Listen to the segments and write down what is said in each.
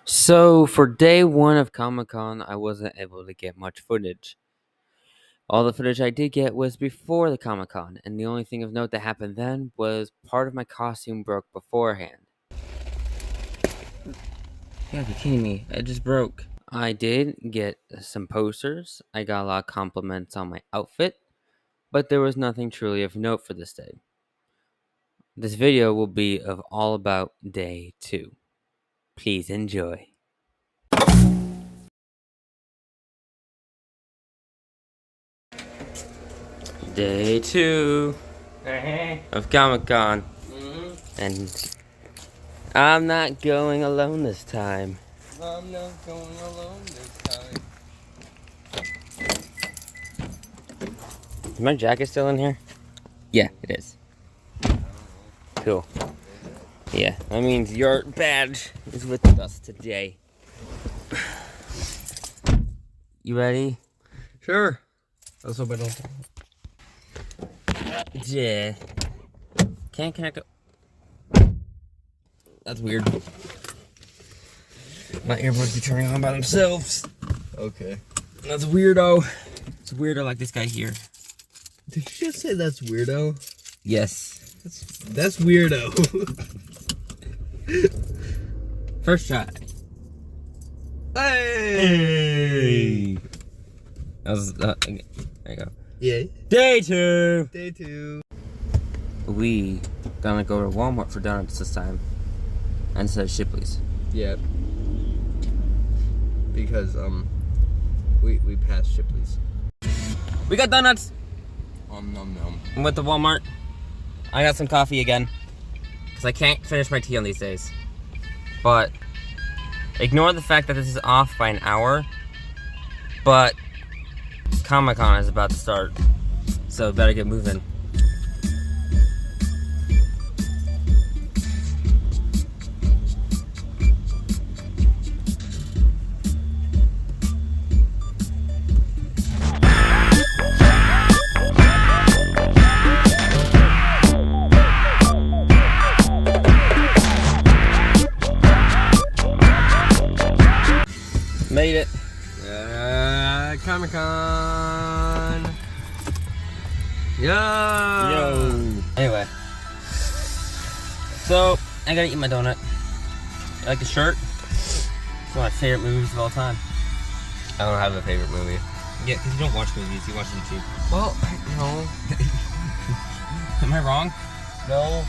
So, for day one of Comic Con, I wasn't able to get much footage. All the footage I did get was before the Comic Con, and the only thing of note that happened then was part of my costume broke beforehand. You gotta be kidding me, it just broke. I did get some posters, I got a lot of compliments on my outfit, but there was nothing truly of note for this day. This video will be all about day 2. Please enjoy. Day 2 of Comic Con. And I'm not going alone this time. I'm not going alone this time. Is my jacket still in here? Yeah, it is. Cool. Yeah, that means your badge is with us today. You ready? Sure. Let's hope I don't. Yeah. Can't connect it. That's weird. My earbuds be turning on by themselves. Okay. That's weirdo. It's weirdo like this guy here. Did you just say that's weirdo? Yes. That's weirdo. First try. Hey! That was, there you go. Yay. Day 2! Day 2. We gonna go to Walmart for donuts this time instead of Shipley's. Yep. Because we passed Shipley's. We got donuts. Nom nom. I'm with the Walmart. I got some coffee again because I can't finish my tea on these days. But ignore the fact that this is off by an hour. But Comic Con is about to start, so better get moving. Made it. Comic Con. Yo. Anyway, so I gotta eat my donut. You like the shirt? It's one of my favorite movies of all time. I don't have a favorite movie. Yeah, because you don't watch movies, you watch YouTube. Well, no. Am I wrong? No.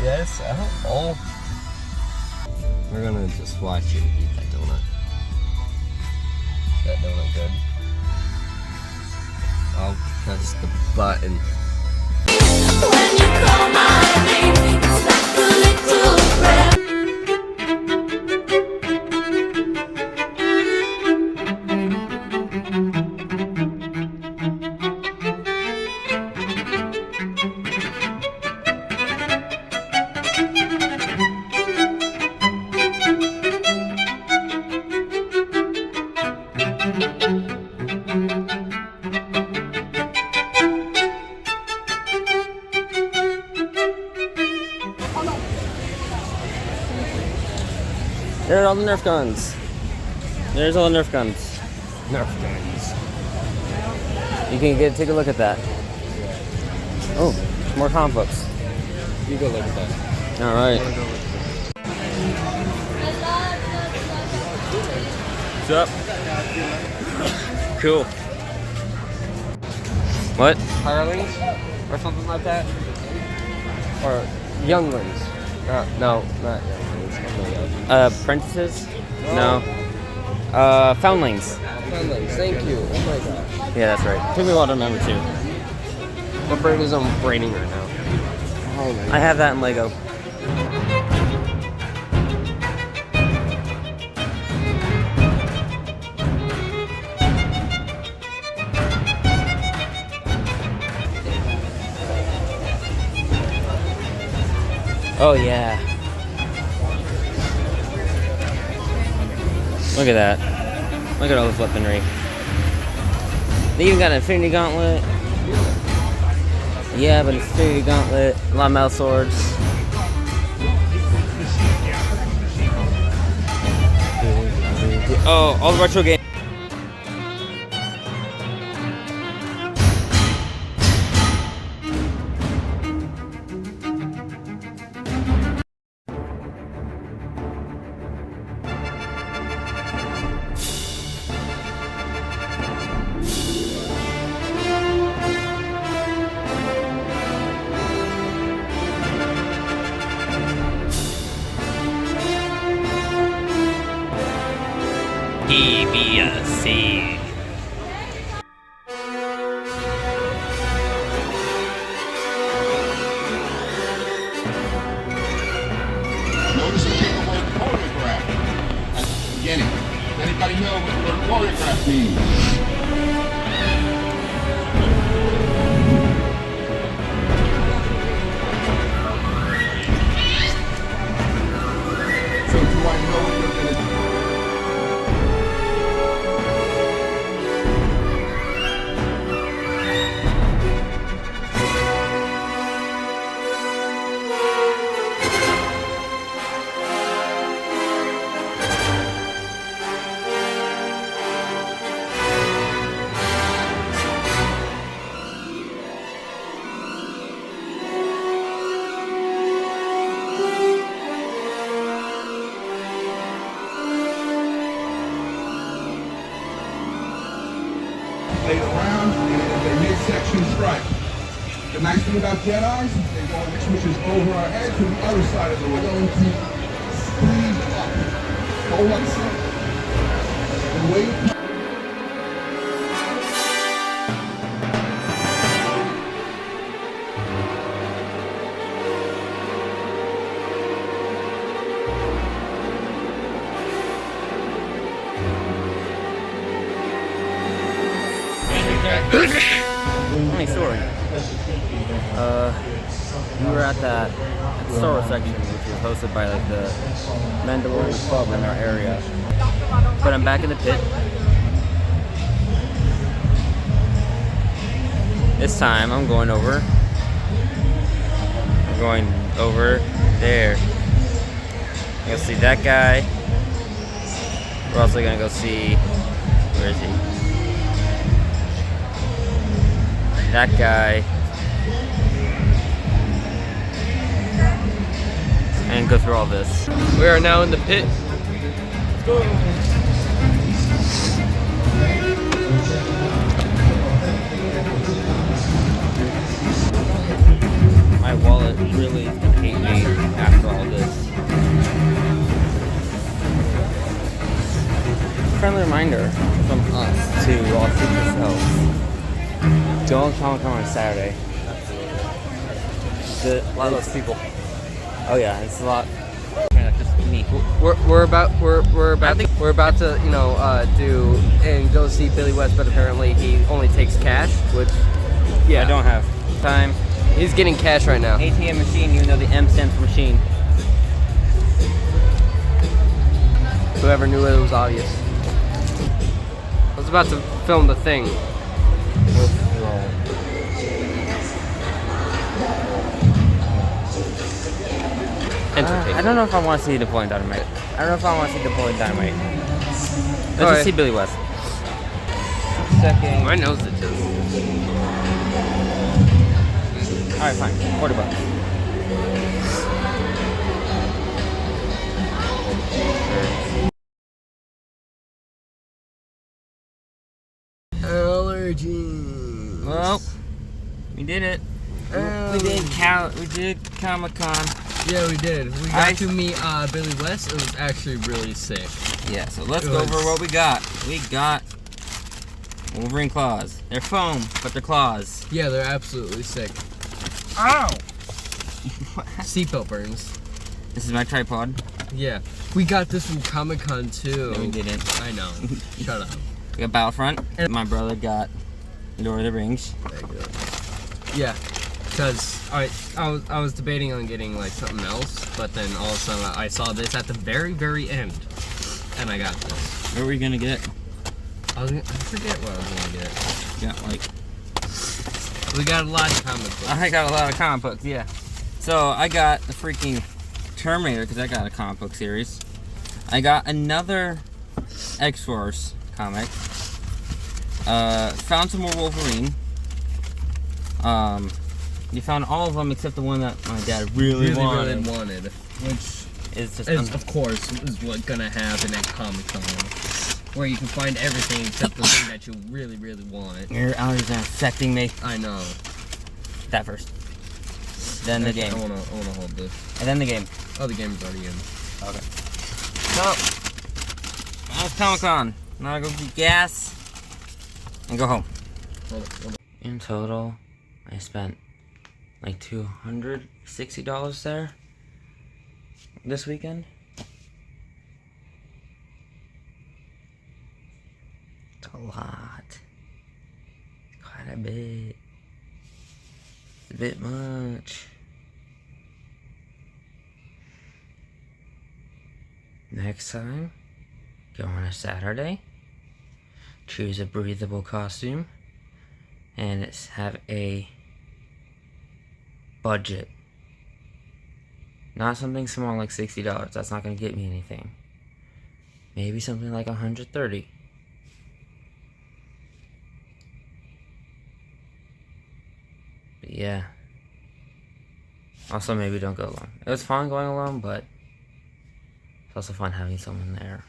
Yes. I don't know. We're gonna just watch you eat that donut. Is that donut good? I'll press the button. When you call my name, it's like a little prayer. There are all the Nerf guns. There's all the Nerf guns. Nerf guns. You can take a look at that. Oh, more comic books. You go look at that. All right. What's up? Cool. What? Hirelings? Or something like that? Or younglings? No, not younglings. Something else. Apprentices? No. Foundlings. Younglings, thank you. Oh my gosh. Yeah, that's right. Took me a while to remember too. My brain is braining right now. Oh my I have that in Lego. Oh yeah. Look at that. Look at all this weaponry. They even got an Infinity Gauntlet. Yeah, but Infinity Gauntlet, a lot of metal swords. Oh, all the retro games. PBC. Notice the word choreograph at the beginning. Does anybody know what the word choreograph means? So do I know what you're going to do? Laid around and a midsection strike. The nice thing about Jedi's, they go which switches over our head to the other side of the way. We're going to squeeze up. Hold on a second. And wait. Funny story. We were at that Star Wars section, which was hosted by like the Mandalorian Club in our area. But I'm back in the pit. This time I'm going over. I'm going over there. I'm gonna see that guy. We're also gonna go see. Where is he? That guy, and go through all this. We are now in the pit. Let's go. My wallet really hate me after all this. Friendly reminder from us to all future selves. Don't Comic Con on Saturday. A lot of those people. Oh yeah, it's a lot. Just me. We're about to do and go see Billy West, but apparently he only takes cash, which I don't have time. he's getting cash right now. ATM machine, even though the M stands for machine. Whoever knew it was obvious. I was about to film the thing. I don't know if I want to see Napoleon Dynamite. I don't know if I want to see Napoleon Dynamite. Let's just Alright. see Billy West. Second. My nose itches. Alright, fine. $40. Allergies. Well, we did it. We did Comic Con. Yeah, we did. We got to meet Billy West. It was actually really sick. Yeah, so let's go over what we got. We got Wolverine claws. They're foam, but they're claws. Yeah, they're absolutely sick. Ow! Seatbelt burns. This is my tripod. Yeah. We got this from Comic Con too. No, we didn't. I know. Shut up. We got Battlefront. And my brother got Lord of the Rings. There you go. Yeah. Because I was debating on getting like something else, but then all of a sudden I saw this at the very, very end. And I got this. What were you gonna get? I forget what I was gonna get. Yeah, like We got a lot of comic books. I got a lot of comic books, yeah. So I got the freaking Terminator because I got a comic book series. I got another X-Force comic. Found some more Wolverine. You found all of them except the one that my dad really wanted. Which Is just is, of course, is what's gonna happen at Comic-Con. Where you can find everything except the thing that you really, really want. Your allergies are affecting me. I know. That first. Then the game. I wanna hold this. And then the game. Oh, the game's already in. Okay. So, that's Comic-Con. Now I go get gas and go home. Hold on. In total, I spent like $260 there this weekend. It's a lot. Quite a bit. It's a bit much. Next time, go on a Saturday, choose a breathable costume, and have a budget. Not something small like $60. That's not going to get me anything. Maybe something like $130. But yeah. Also, maybe don't go alone. It was fun going alone, but it's also fun having someone there.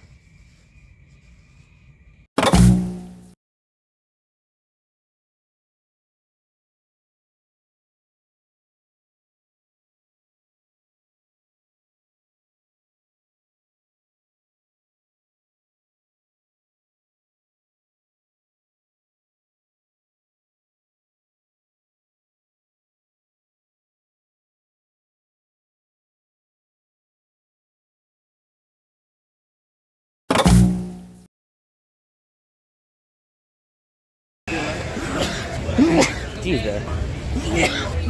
Jesus.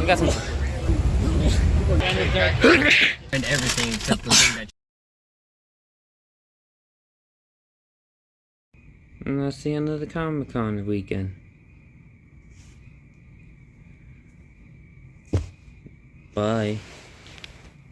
We got some. And everything except the thing that And that's the end of the Comic-Con weekend. Bye.